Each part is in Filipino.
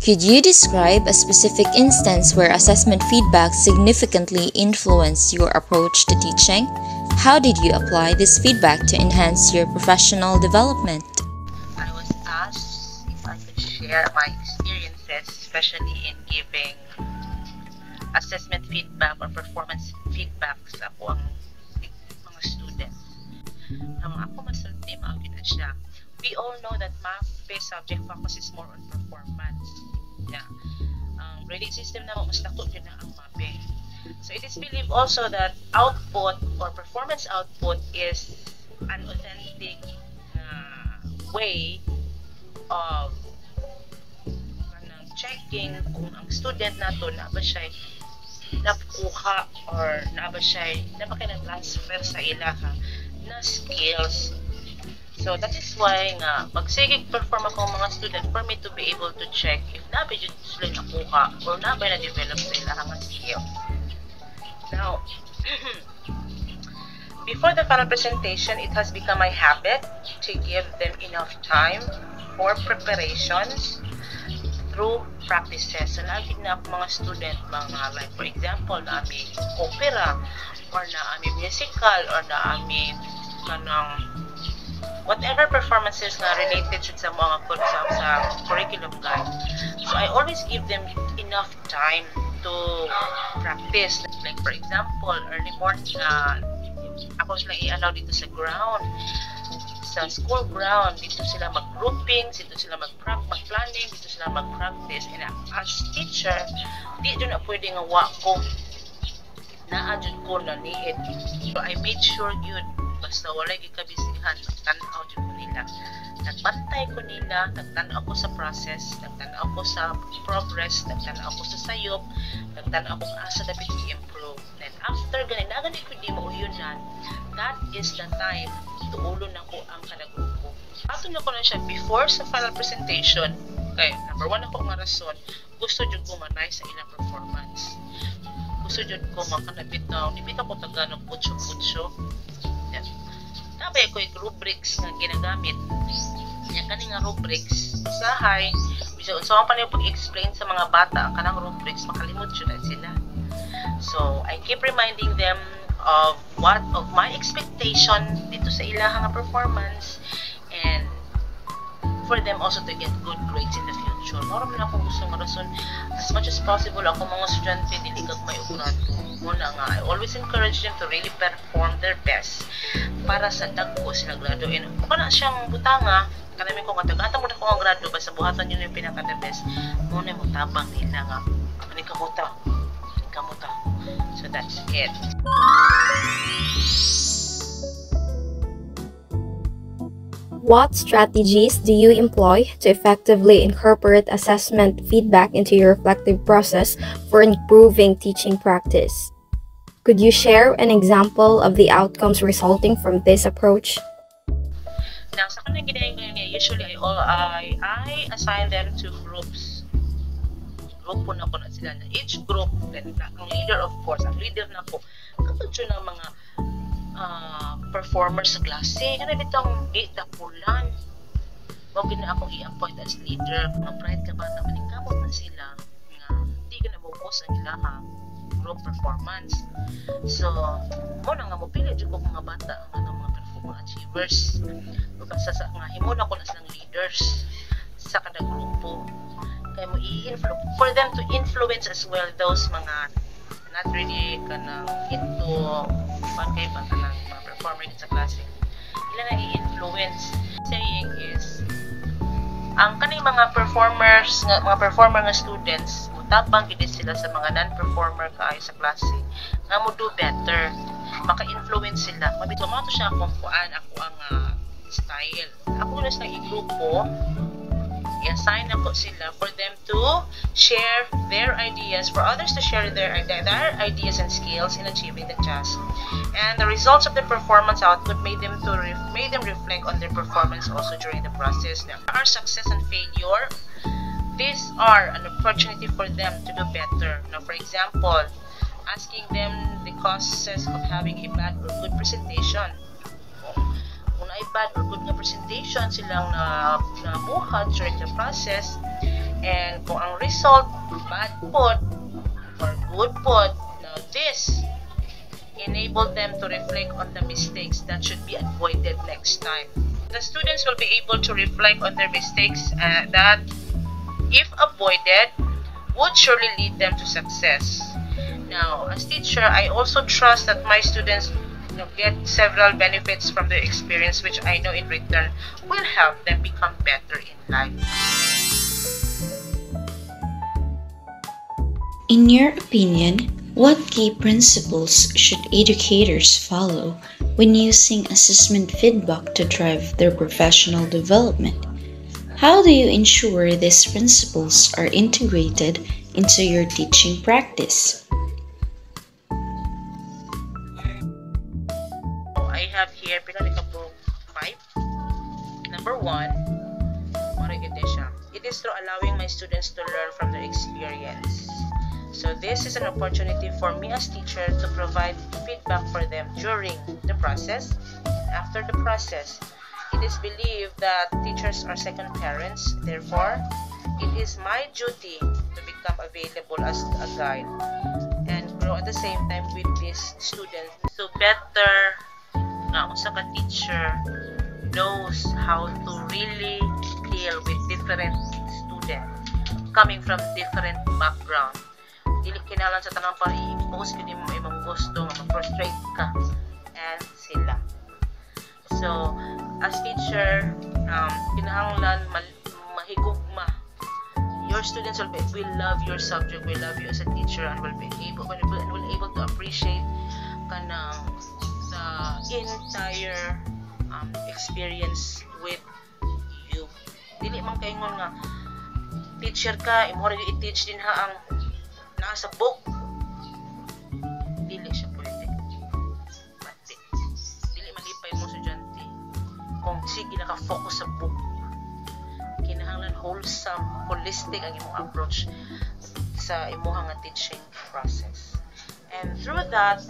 Could you describe a specific instance where assessment feedback significantly influenced your approach to teaching? How did you apply this feedback to enhance your professional development? I was asked if I could share my experiences, especially in giving assessment feedback or performance feedback sa akong mga students. Ang ako masulti, maagin na siya. We all know that math-based subject focus is more on performance. Yeah. Grading system na mas dako yun na ang MAPE. So it is believed also that output or performance output is an authentic way of checking kung ang student nato na ba siya nakuha or na ba siya napaka-transfer sa ilaha na skills. So that is why nga magsigig perform ako mga student for me to be able to check if na ba yun sila nakuha or na ba na-develop sa ilaha nga skill. Now, before the final presentation, it has become my habit to give them enough time for preparations through practices. So, lagi na ako mga student, mga like for example, na aming opera, or na aming musical, or na aming whatever performances na related sa mga sa curriculum guide. So, I always give them enough time to practice. Like for example, early morning, ako sila i-allow dito sa ground, sa school ground, dito sila mag-groupings, dito sila mag-planning, dito sila mag-practice. And as teacher, di doon na pwede nga wako na adjud ko na niid. So I made sure yun, basta walay gikabisihan, nagtanaw dyan ko nila. Nagbantay ko nila, nagtanaw ko sa process, nagtanaw ko sa progress, nagtanaw ko sa sayop, nagtanaw ko asa dapat i-improve. Then after ganun, nagani ko di mauyunan, that is the time tuulon na ko ang kanagrupo. Ato na ko na siya before sa final presentation. Okay, number one ako nga rason, gusto dyan ko manay sa ilang performance. Gusto dyan ko makanabitaw, nibitaw ko taganong putso-putso. Yan. Nabay ko yung rubrics nga ginagamit. Yan kani nga rubrics. Usahay, so ang panay pag-explain sa mga bata ang kanang rubrics, makalimot yun na sila. So, I keep reminding them of my expectation dito sa ilahang performance and for them also to get good grades in the future. Normal na akong gusto nga rason, as much as possible, ako mga estudyante, dili kag may ukuran. Muna nga, I always encourage them to really perform their best para sa dagko sila graduin. Kung na siyang butanga, kanamin ko nga, tagata mo na ko ang grado, basta buhatan yun yung pinaka-the best, muna mo tabang nila nga, kamuta. So that's it. What strategies do you employ to effectively incorporate assessment feedback into your reflective process for improving teaching practice? Could you share an example of the outcomes resulting from this approach? Now, sa kanang ginagawa niya, usually I assign them to groups. Grupo na ko na sila na each group, then ang leader of course, ang leader na ko, kapag yun ang mga performers sa klase, kana bitong di dapulan. Wag na akong i-appoint as leader. Kung pride ka ba na maningkamot na sila nga di ka na mabos ang ilahang group performance. So, muna nga mopili jud ko mga bata ang mga performance achievers. Basta sa nga himo na ko na silang leaders sa kada grupo. Kaya mo for them to influence as well those mga not really kanang into kay ba kanang mga performer sa klase. Ila na i-influence. Saying is ang kaning mga performer nga students mutabang gid sila sa mga non-performer kaayo sa klase nga mo do better, maka-influence sila. Mabito mo to siya kung kuan ako ang style. Ako na sa i-grupo, i-assign ako sila for them to share their ideas, for others to share their ideas and skills in achieving the task. And the results of the performance output made them reflect on their performance also during the process. Now, our success and failure, these are an opportunity for them to do better. Now, for example, asking them the causes of having a bad or good presentation. Kung ay bad or good na presentation silang namuhat during the process, and kung ang result, bad pod or good pod. Now this enable them to reflect on the mistakes that should be avoided next time. The students will be able to reflect on their mistakes that, if avoided, would surely lead them to success. Now, as teacher, I also trust that my students get several benefits from their experience, which I know in return will help them become better in life. In your opinion, what key principles should educators follow when using assessment feedback to drive their professional development? How do you ensure these principles are integrated into your teaching practice? I have here book 5. Number 1, it is through allowing my students to learn from their experience. So this is an opportunity for me as teacher to provide feedback for them during the process and after the process. It is believed that teachers are second parents. Therefore, it is my duty to become available as a guide and grow at the same time with these students. So better na usa ka teacher knows how to really deal with different students coming from different background. Dili kinahanglan sa tanang para i-impose kung mo imong gusto nga ma-frustrate ka and sila. So, as teacher, kinahanglan mahigugma. Your students will love your subject, will love you as a teacher, and will able to appreciate kanang the entire experience with you. Dili man kaingon nga teacher ka, imo ra i-teach din ha ang nasa book. Dili siya pwede. Pati. Dili malipay mo estudyante kung sige naka-focus sa book. Kinahanglan wholesome, holistic ang imong approach sa imong nga teaching process. And through that,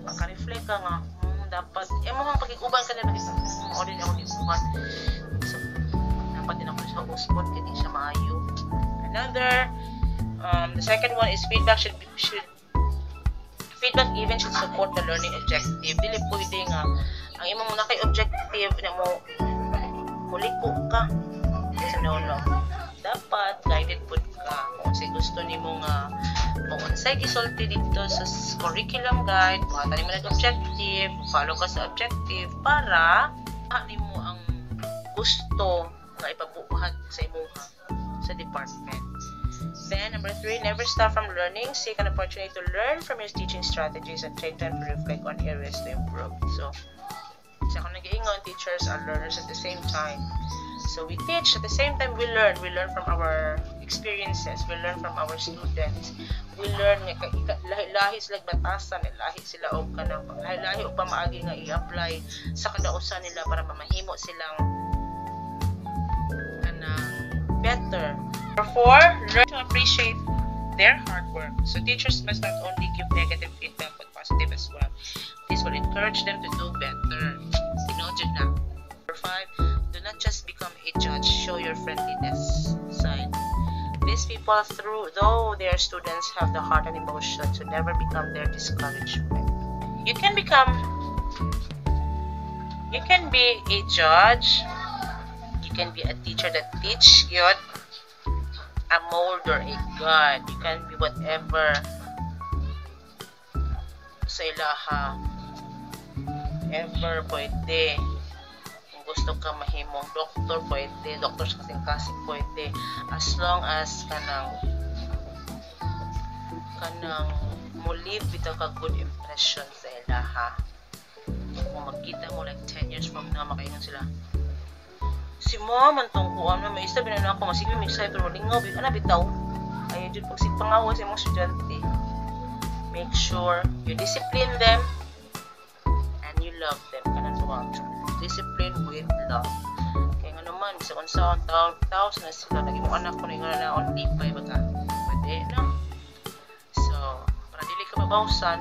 maka-reflect ka nga dapat imong pag-iguban ka na o din ako iguban. So, dapat din ako sa usbon kaya di siya maayo. Another, the second one is feedback even should support the learning objective. Dili pwede nga ang imong na kay objective na mo muliko ka. So no. Dapat guided pud ka kung say gusto nimo nga kung unsay gisulti dito sa curriculum guide, buhatan nimo ng objective, follow ka sa objective para nimo ang gusto nga ipabuhat sa imuha sa department. Then, number 3, never stop from learning. Seek an opportunity to learn from your teaching strategies and take time to reflect on areas to improve. So, sa kung nag-iingon, teachers are learners at the same time. So, we teach at the same time we learn. We learn from our experiences. We learn from our students. We learn lahi sila batasan, lahi sila og kanang lahi og pamaagi nga i-apply sa kadausan nila para mamahimo silang kanang better. Therefore, learn to appreciate their hard work. So teachers must not only give negative feedback but positive as well. This will encourage them to do better. Noted na. Number 5, do not just become a judge. Show your friendliness side. These people, though their students, have the heart and emotion to never become their discouragement. You can be a judge. You can be a teacher that teach good. A mold or a god. You can be whatever sa ilaha ever pwede. Kung gusto ka mahimong doktor, pwede. Doktor sa kasing pwede. As long as kanang mo leave with a good impression sa ilaha. Kung magkita mo like 10 years from now, makaingon sila, si mom ang tungkuan na may isa binan ako masigmi mixay pero lingaw bitaw ay jud pag sigpangawa sa mga estudyante. Make sure you discipline them and you love them kanang tuwa. Discipline with love. Kaya nga naman sa unsaon taon na sila naging mo anak ko na nga na on lipay baga. Pwede no. So para dili ka mabawsan